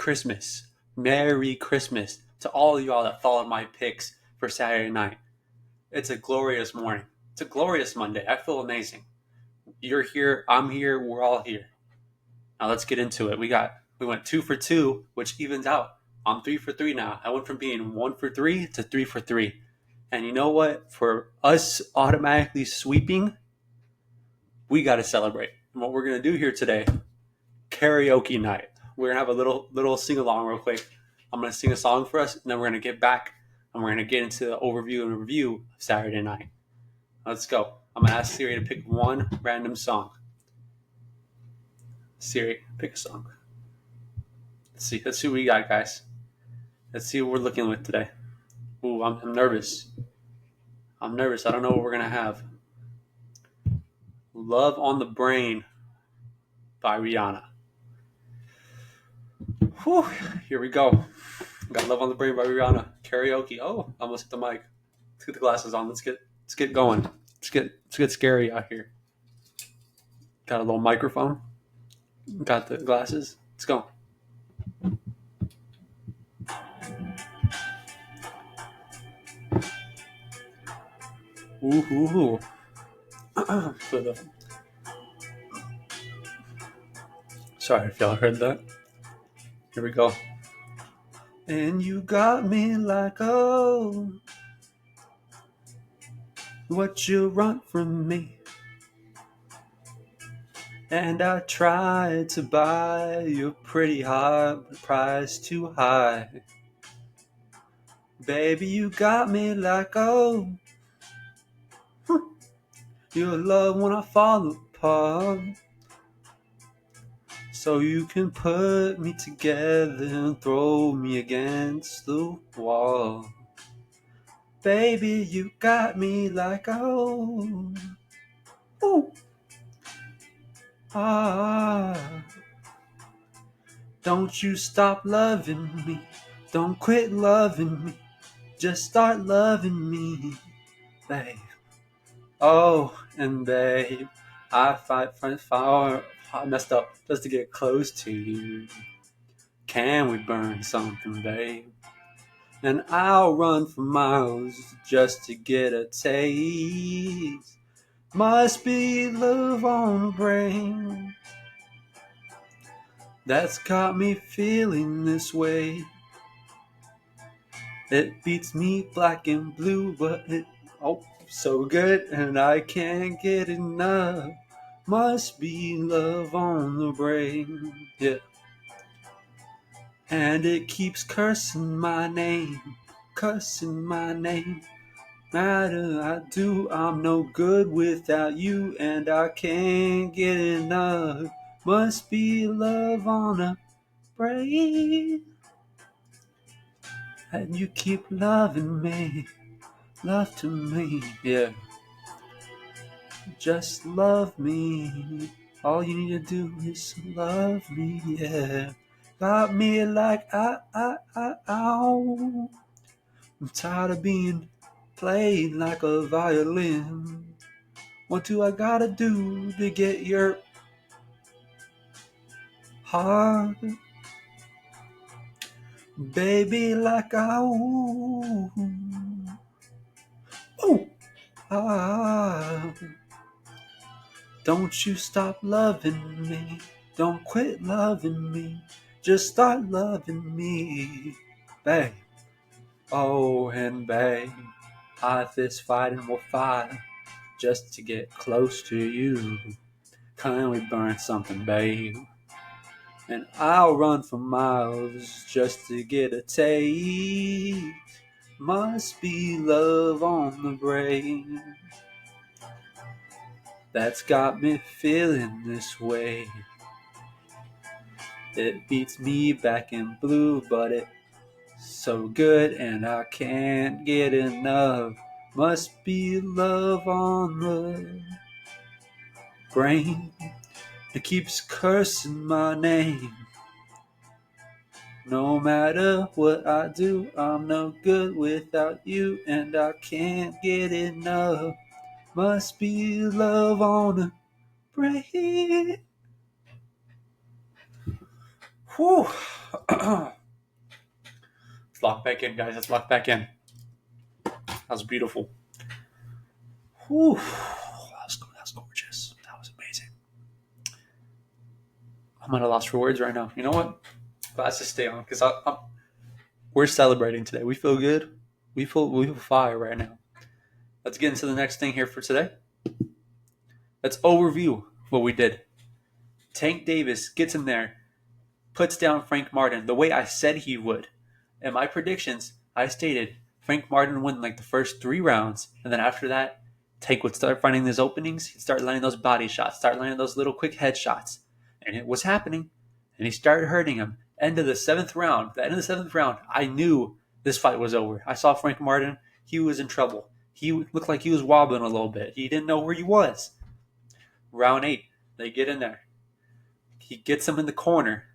Christmas. Merry Christmas to all of y'all that followed my picks for Saturday night. It's a glorious morning. It's a glorious Monday. I feel amazing. You're here. I'm here. We're all here. Now let's get into it. We went 2 for 2, which evens out. I'm 3 for 3 now. I went from being 1 for 3 to 3 for 3. And you know what? For us automatically sweeping, we got to celebrate. And what we're going to do here today, karaoke night. We're going to have a little sing along real quick. I'm going to sing a song for us, and then we're going to get back and we're going to get into the overview and review of Saturday night. Let's go. I'm going to ask Siri to pick one random song. Siri, pick a song. Let's see what we got, guys. Let's see what we're looking with today. Ooh, I'm nervous. I don't know what we're going to have. Love on the Brain by Rihanna. Whew, here we go. Got Love on the Brain by Rihanna. Karaoke. Oh, I almost hit the mic. Let's get the glasses on. Let's get going. Let's get scary out here. Got a little microphone. Got the glasses. Let's go. Ooh. Sorry if y'all heard that. Here we go. And you got me like, oh, what you want from me? And I tried to buy your pretty heart, but price too high. Baby, you got me like, oh, your love when I fall apart. So you can put me together and throw me against the wall. Baby, you got me like, oh, ooh, ah. Don't you stop loving me. Don't quit loving me. Just start loving me, babe. Oh, and babe, I fight for fire. I messed up just to get close to you. Can we burn something, babe? And I'll run for miles just to get a taste. Must be love on the brain that's got me feeling this way. It beats me black and blue, but so good, and I can't get enough. Must be love on the brain, yeah. And it keeps cursing my name. Matter I do, I'm no good without you, and I can't get enough. Must be love on a brain. And you keep loving me, love to me, yeah. Just love me. All you need to do is love me, yeah. Got me like, ow. I'm tired of being played like a violin. What do I gotta do to get your heart? Baby, like, ow. Oh, ah. Don't you stop loving me. Don't quit loving me. Just start loving me, babe. Oh, and babe, I fist fight and will fight just to get close to you. Can we burn something, babe? And I'll run for miles just to get a taste. Must be love on the brain that's got me feeling this way. It beats me back in blue, but it's so good and I can't get enough. Must be love on the brain. It keeps cursing my name. No matter what I do, I'm no good without you, and I can't get enough. Must be love on the brain. Whew. Let's lock back in, guys. Let's lock back in. That was beautiful. Whew. That was gorgeous. That was amazing. I'm at a loss for words right now. You know what? Let's just stay on because we're celebrating today. We feel good. We feel fire right now. Let's get into the next thing here for today. Let's overview what we did. Tank Davis gets in there, puts down Frank Martin the way I said he would. In my predictions, I stated Frank Martin would win like the first 3 rounds, and then after that, Tank would start finding his openings. He'd start landing those body shots, start landing those little quick head shots. And it was happening. And he started hurting him. The end of the 7th round, I knew this fight was over. I saw Frank Martin. He was in trouble. He looked like he was wobbling a little bit. He didn't know where he was. Round 8, they get in there. He gets him in the corner.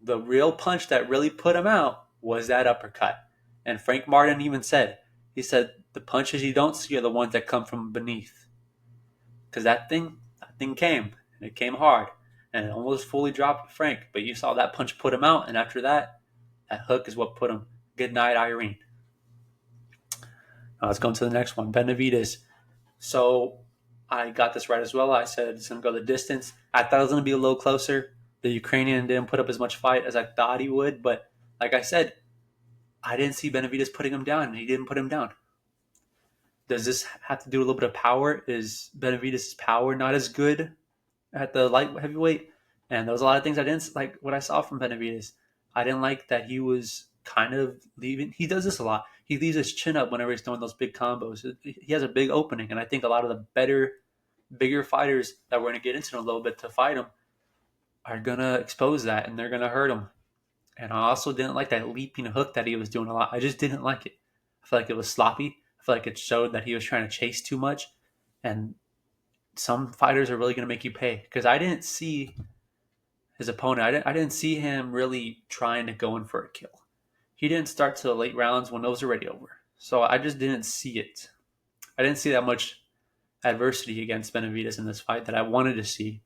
The real punch that really put him out was that uppercut. And Frank Martin even said, the punches you don't see are the ones that come from beneath. Because that thing came, and it came hard. And it almost fully dropped Frank. But you saw that punch put him out, and after that hook is what put him. Good night, Irene. Now let's go into the next one. Benavidez. So I got this right as well. I said it's going to go the distance. I thought it was going to be a little closer. The Ukrainian didn't put up as much fight as I thought he would. But like I said, I didn't see Benavidez putting him down, and he didn't put him down. Does this have to do with a little bit of power? Is Benavidez' power not as good at the light heavyweight? And there was a lot of things I didn't like what I saw from Benavidez. I didn't like that he was kind of leaving. He does this a lot. He leaves his chin up whenever he's throwing those big combos. He has a big opening, and I think a lot of the bigger fighters that we're going to get into in a little bit to fight him are going to expose that, and they're going to hurt him. And I also didn't like that leaping hook that he was doing a lot. I just didn't like it. I feel like it was sloppy. I feel like it showed that he was trying to chase too much. And some fighters are really going to make you pay. Because I didn't see his opponent. I didn't see him really trying to go in for a kill. He didn't start to the late rounds when those were already over. So I just didn't see it. I didn't see that much adversity against Benavidez in this fight that I wanted to see.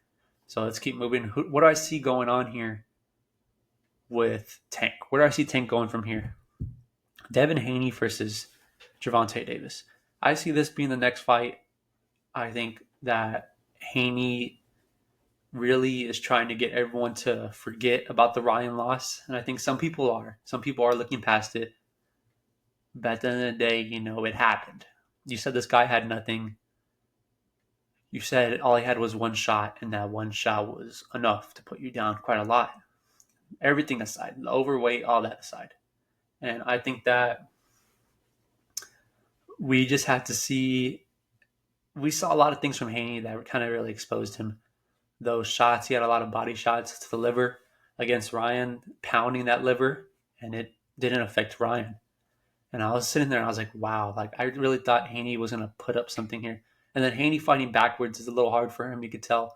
So let's keep moving. What do I see going on here with Tank? Where do I see Tank going from here? Devin Haney versus Gervonta Davis. I see this being the next fight. I think that Haney really is trying to get everyone to forget about the Ryan loss. And I think some people are. Some people are looking past it. But at the end of the day, it happened. You said this guy had nothing. You said all he had was one shot, and that one shot was enough to put you down quite a lot. Everything aside, the overweight, all that aside. And I think that we just had to see. We saw a lot of things from Haney that kind of really exposed him. Those shots, he had a lot of body shots to the liver against Ryan, pounding that liver, and it didn't affect Ryan. And I was sitting there and I was like, wow, I really thought Haney was going to put up something here. And then Haney fighting backwards is a little hard for him, you could tell.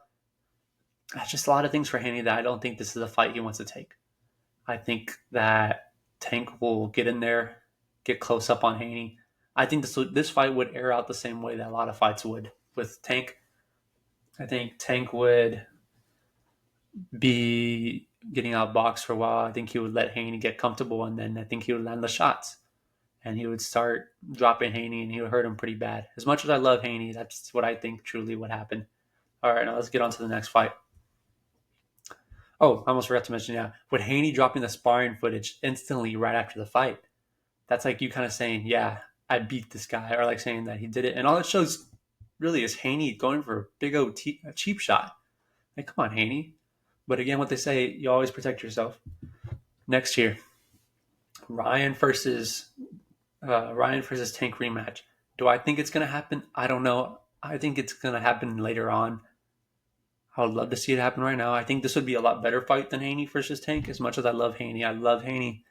That's just a lot of things for Haney that I don't think this is a fight he wants to take. I think that Tank will get in there, get close up on Haney. I think this fight would air out the same way that a lot of fights would with Tank. I think Tank would be getting outboxed for a while. I think he would let Haney get comfortable, and then I think he would land the shots. And he would start dropping Haney, and he would hurt him pretty bad. As much as I love Haney, that's what I think truly would happen. All right, now let's get on to the next fight. Oh, I almost forgot to mention, with Haney dropping the sparring footage instantly right after the fight, that's like you kind of saying, yeah, I beat this guy, or like saying that he did it. And all it shows really is Haney going for a big old cheap shot. Like, come on, Haney. But again, what they say, you always protect yourself. Next year, Ryan versus Tank rematch. Do I think it's going to happen? I don't know. I think it's going to happen later on. I would love to see it happen right now. I think this would be a lot better fight than Haney versus Tank. As much as I love Haney,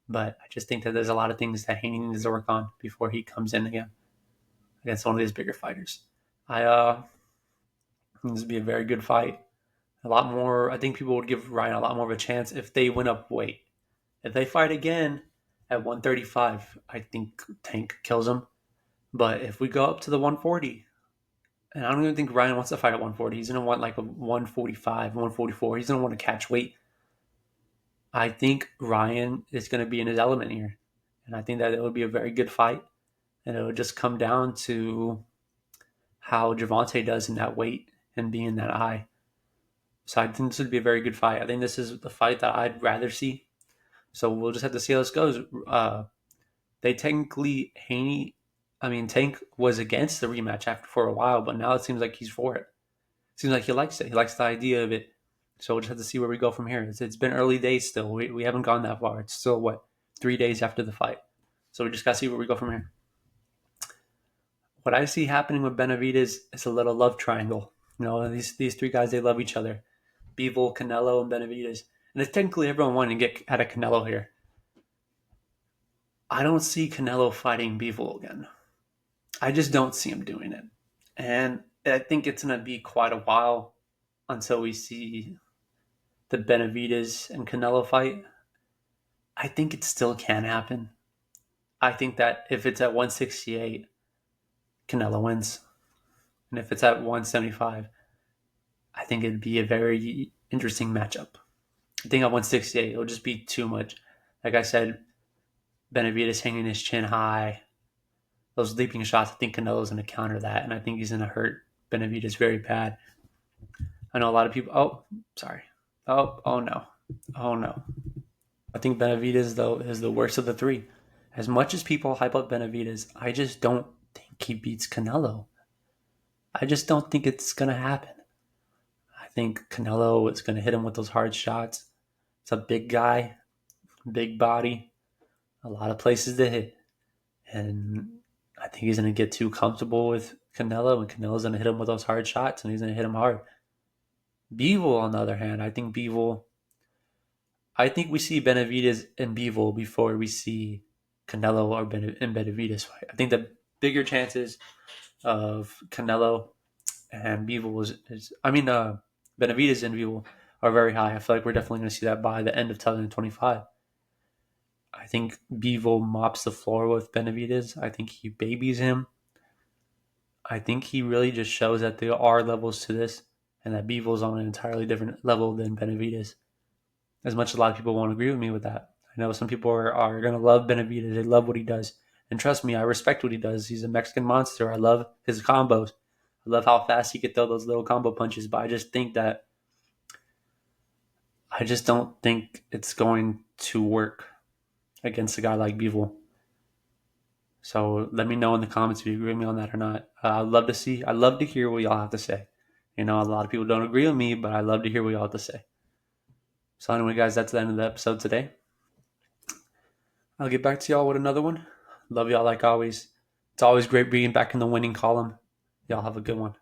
but I just think that there's a lot of things that Haney needs to work on before he comes in again against one of these bigger fighters. I think this would be a very good fight. A lot more. I think people would give Ryan a lot more of a chance if they went up weight. If they fight again at 135, I think Tank kills him. But if we go up to the 140, and I don't even think Ryan wants to fight at 140. He's going to want like a 145, 144. He's going to want to catch weight. I think Ryan is going to be in his element here. And I think that it would be a very good fight. And it would just come down to how Javante does in that weight and being that high. So I think this would be a very good fight. I think this is the fight that I'd rather see. So we'll just have to see how this goes. They technically Tank was against the rematch after for a while, but now it seems like he's for it. Seems like he likes it. He likes the idea of it. So we'll just have to see where we go from here. It's been early days still. We haven't gone that far. It's still 3 days after the fight. So we just gotta see where we go from here. What I see happening with Benavidez is a little love triangle. These three guys, they love each other. Bivol, Canelo, and Benavidez. And it's technically everyone wanting to get at a Canelo here. I don't see Canelo fighting Bivol again. I just don't see him doing it. And I think it's going to be quite a while until we see the Benavidez and Canelo fight. I think it still can happen. I think that if it's at 168, Canelo wins. And if it's at 175, I think it'd be a very interesting matchup. I think at 168, it'll just be too much. Like I said, Benavidez hanging his chin high. Those leaping shots, I think Canelo's going to counter that, and I think he's going to hurt Benavidez very bad. I know a lot of people. Oh, sorry. Oh no. Oh no. I think Benavidez, though, is the worst of the three. As much as people hype up Benavidez, I just don't think he beats Canelo. I just don't think it's going to happen. I think Canelo is going to hit him with those hard shots. It's a big guy, big body, a lot of places to hit. And I think he's going to get too comfortable with Canelo, and Canelo's going to hit him with those hard shots, and he's going to hit him hard. Bivol, on the other hand, I think we see Benavidez and Bivol before we see Canelo or Benavidez fight. I think the bigger chances of Canelo and Bivol Benavidez and Bivol are very high. I feel like we're definitely going to see that by the end of 2025. I think Bivol mops the floor with Benavidez. I think he babies him. I think he really just shows that there are levels to this, and that Bivol's on an entirely different level than Benavidez. As much as a lot of people won't agree with me with that. I know some people are going to love Benavidez. They love what he does. And trust me, I respect what he does. He's a Mexican monster. I love his combos. I love how fast he can throw those little combo punches. But I just don't think it's going to work against a guy like Bivol. So let me know in the comments if you agree with me on that or not. I'd love to hear what y'all have to say. A lot of people don't agree with me, but I love to hear what y'all have to say. So anyway, guys, that's the end of the episode today. I'll get back to y'all with another one. Love y'all like always. It's always great being back in the winning column. Y'all have a good one.